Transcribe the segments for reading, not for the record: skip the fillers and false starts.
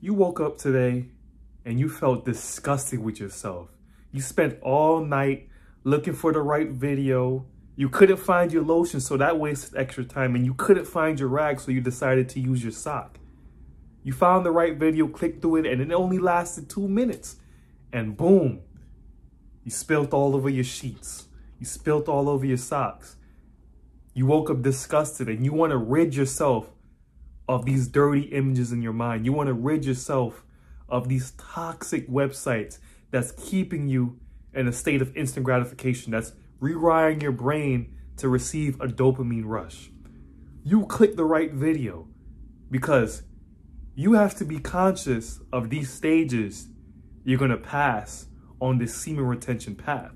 You woke up today and you felt disgusted with yourself. You spent all night looking for the right video. You couldn't find your lotion, so that wasted extra time. And you couldn't find your rag, so you decided to use your sock. You found the right video, clicked through it, and it only lasted 2 minutes. And boom, you spilled all over your sheets. You spilled all over your socks. You woke up disgusted and you want to rid yourself of these dirty images in your mind. You want to rid yourself of these toxic websites that's keeping you in a state of instant gratification, that's rewiring your brain to receive a dopamine rush. You click the right video because you have to be conscious of these stages you're going to pass on this semen retention path.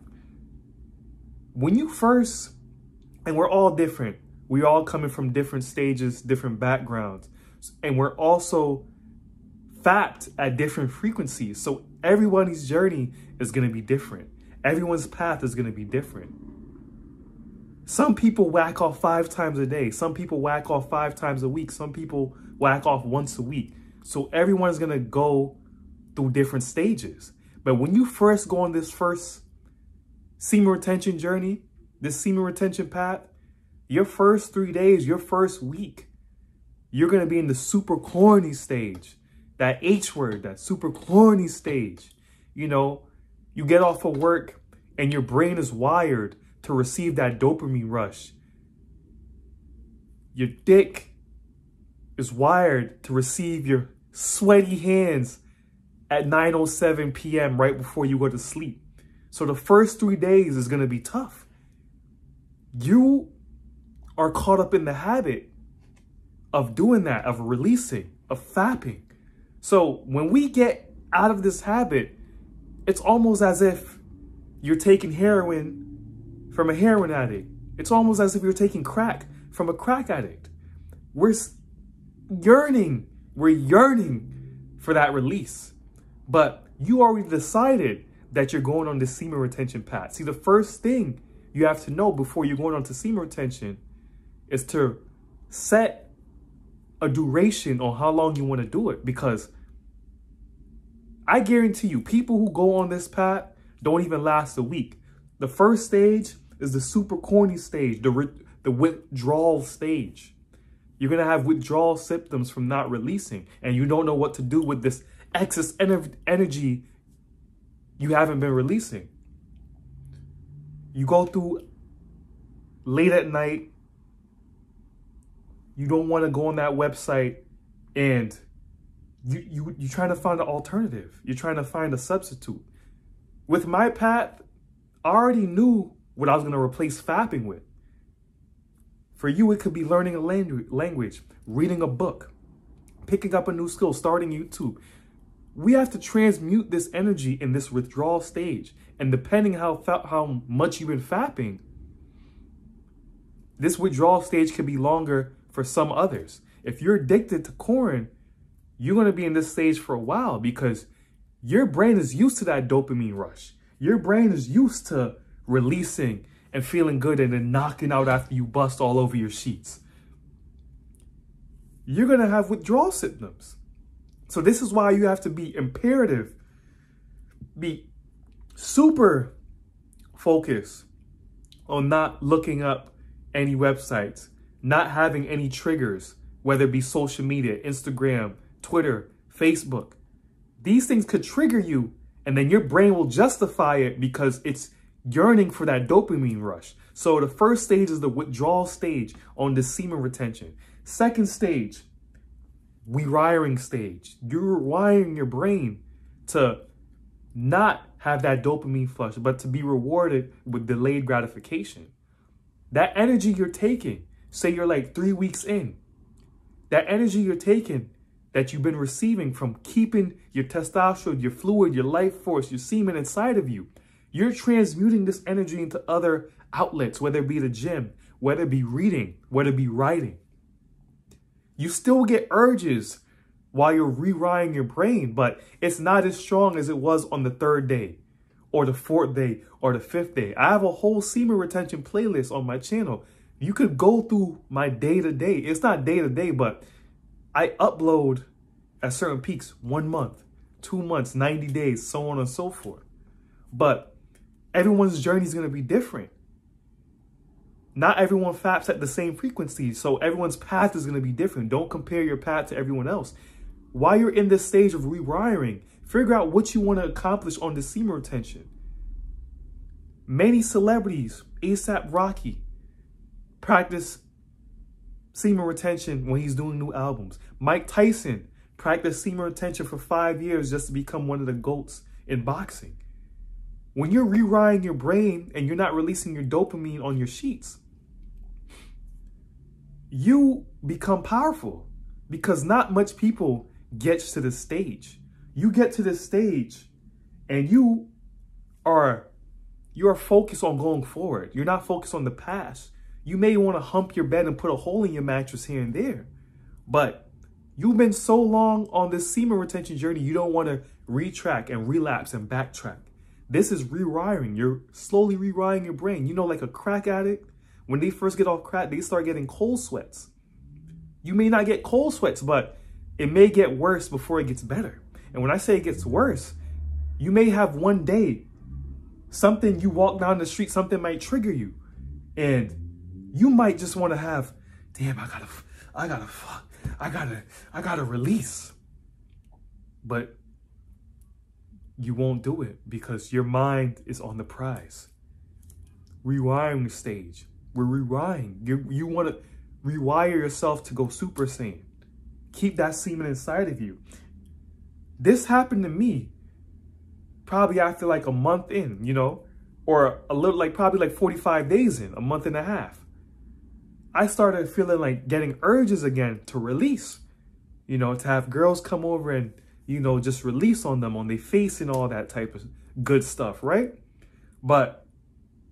When you first, and we're all different, we're all coming from different stages, different backgrounds, and we're also fapped at different frequencies. So everybody's journey is going to be different. Everyone's path is going to be different. Some people whack off 5 times a day. Some people whack off 5 times a week. Some people whack off once a week. So everyone is going to go through different stages. But when you first go on this first semen retention journey, this semen retention path, your first 3 days, your first week, you're going to be in the super corny stage. That H word, that super corny stage. You know, you get off of work and your brain is wired to receive that dopamine rush. Your dick is wired to receive your sweaty hands at 9:07 p.m. right before you go to sleep. So the first 3 days is going to be tough. You are caught up in the habit of doing that, of releasing, of fapping. So when we get out of this habit, it's almost as if you're taking heroin from a heroin addict. It's almost as if you're taking crack from a crack addict. We're yearning for that release. But you already decided that you're going on this semen retention path. See, the first thing you have to know before you're going on to semen retention is to set a duration on how long you want to do it. Because I guarantee you, people who go on this path don't even last a week. The first stage is the super corny stage, the withdrawal stage. You're going to have withdrawal symptoms from not releasing, and you don't know what to do with this excess energy you haven't been releasing. You go through late at night. You don't want to go on that website, and you're trying to find an alternative. You're trying to find a substitute. With my path, I already knew what I was going to replace fapping with. For you, it could be learning a language, reading a book, picking up a new skill, starting YouTube. We have to transmute this energy in this withdrawal stage. And depending how much you've been fapping, this withdrawal stage could be longer for some others. If you're addicted to corn, you're going to be in this stage for a while because your brain is used to that dopamine rush. Your brain is used to releasing and feeling good and then knocking out after you bust all over your sheets. You're going to have withdrawal symptoms. So this is why you have to be imperative, be super focused on not looking up any websites, not having any triggers, whether it be social media, Instagram, Twitter, Facebook. These things could trigger you, and then your brain will justify it because it's yearning for that dopamine rush. So the first stage is the withdrawal stage on the semen retention. Second stage, rewiring stage. You're rewiring your brain to not have that dopamine flush, but to be rewarded with delayed gratification. That energy you're taking, say you're like 3 weeks in, that energy you're taking that you've been receiving from keeping your testosterone, your fluid, your life force, your semen inside of you, you're transmuting this energy into other outlets, whether it be the gym, whether it be reading, whether it be writing. You still get urges while you're rewiring your brain, but it's not as strong as it was on the 3rd day or the 4th day or the 5th day. I have a whole semen retention playlist on my channel. You could go through my day-to-day. It's not day-to-day, but I upload at certain peaks, 1 month, 2 months, 90 days, so on and so forth. But everyone's journey is going to be different. Not everyone faps at the same frequency, so everyone's path is going to be different. Don't compare your path to everyone else. While you're in this stage of rewiring, figure out what you want to accomplish on the semen retention. Many celebrities, A$AP Rocky, practice semen retention when he's doing new albums. Mike Tyson practiced semen retention for 5 years just to become one of the GOATs in boxing. When you're rewiring your brain and you're not releasing your dopamine on your sheets, you become powerful, because not much people get to this stage. You get to this stage and you're focused on going forward. You're not focused on the past. You may want to hump your bed and put a hole in your mattress here and there, but you've been so long on this semen retention journey, you don't want to retrack and relapse and backtrack. This is rewiring. You're slowly rewiring your brain. You know, like a crack addict, when they first get off crack, they start getting cold sweats. You may not get cold sweats, but it may get worse before it gets better. And when I say it gets worse, you may have one day, something, you walk down the street, something might trigger you. And you might just want to have, damn, I gotta release. But you won't do it because your mind is on the prize. Rewiring stage. We're rewiring. You want to rewire yourself to go Super Saiyan. Keep that semen inside of you. This happened to me probably after like a month in, you know, or a little, like probably like 45 days in, a month and a half. I started feeling like getting urges again to release, you know, to have girls come over and, you know, just release on them, on their face and all that type of good stuff, right? But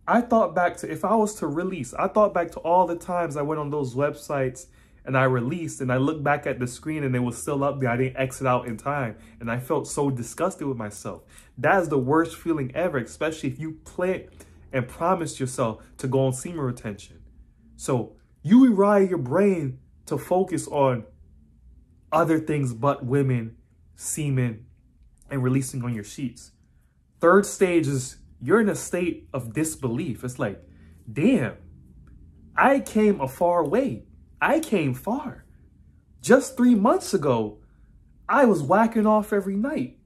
I thought back to, if I was to release, I thought back to all the times I went on those websites and I released, and I looked back at the screen and it was still up there. I didn't exit out in time. And I felt so disgusted with myself. That is the worst feeling ever, especially if you plan and promised yourself to go on semen retention. So you rewire your brain to focus on other things but women, semen, and releasing on your sheets. Third stage is you're in a state of disbelief. It's like, damn, I came a far way. I came far. Just 3 months ago, I was whacking off every night.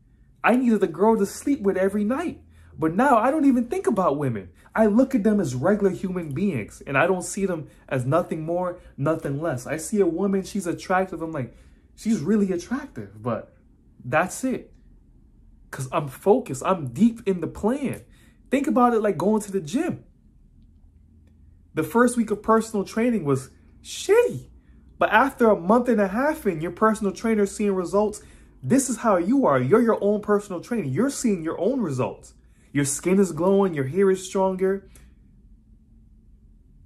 I needed a girl to sleep with every night. But now I don't even think about women. I look at them as regular human beings, and I don't see them as nothing more, nothing less. I see a woman, she's attractive. I'm like, she's really attractive, but that's it. Because I'm focused. I'm deep in the plan. Think about it like going to the gym. The first week of personal training was shitty. But after a month and a half in, your personal trainer seeing results, this is how you are. You're your own personal trainer. You're seeing your own results. Your skin is glowing. Your hair is stronger.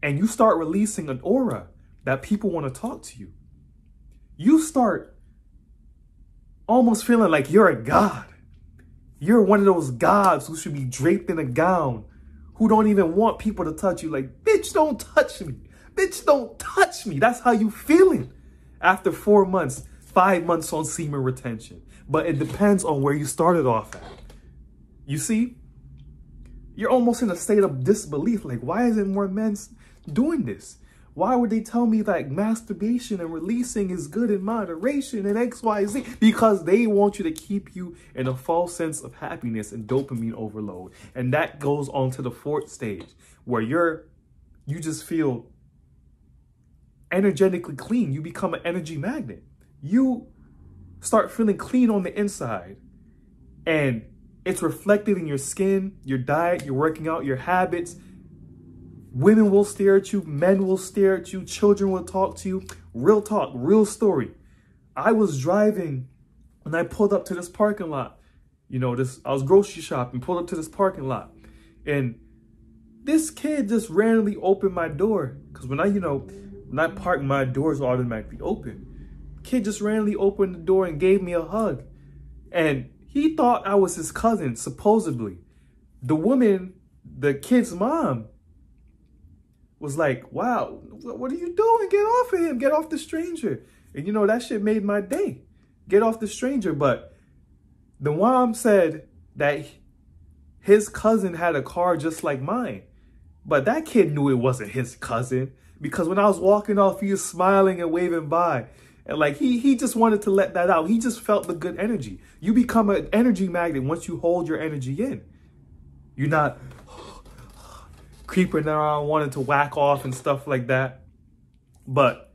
And you start releasing an aura that people want to talk to you. You start almost feeling like you're a god. You're one of those gods who should be draped in a gown, who don't even want people to touch you. Like, bitch, don't touch me. Bitch, don't touch me. That's how you feeling after 4 months, 5 months on semen retention. But it depends on where you started off at. You see? You're almost in a state of disbelief. Like, why isn't more men doing this? Why would they tell me like masturbation and releasing is good in moderation and X, Y, Z? Because they want you to keep you in a false sense of happiness and dopamine overload. And that goes on to the fourth stage where you just feel energetically clean. You become an energy magnet. You start feeling clean on the inside, and it's reflected in your skin, your diet, your working out, your habits. Women will stare at you. Men will stare at you. Children will talk to you. Real talk, real story. I was driving and I pulled up to this parking lot. You know, I was grocery shopping, pulled up to this parking lot. And this kid just randomly opened my door. Because when I park, my doors automatically open. Kid just randomly opened the door and gave me a hug. And he thought I was his cousin, supposedly. The woman, the kid's mom, was like, wow, what are you doing? Get off of him. Get off the stranger. And, you know, that shit made my day. get off the stranger. But the mom said that his cousin had a car just like mine. But that kid knew it wasn't his cousin, because when I was walking off, he was smiling and waving by. And like, he just wanted to let that out. He just felt the good energy. You become an energy magnet once you hold your energy in. You're not creeping around wanting to whack off and stuff like that. But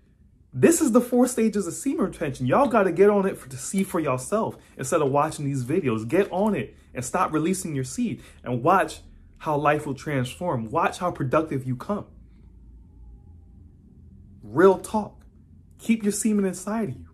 this is the 4 stages of semen retention. Y'all got to get on it to see for yourself instead of watching these videos. Get on it and stop releasing your seed and watch how life will transform. Watch how productive you come. Real talk. Keep your semen inside of you.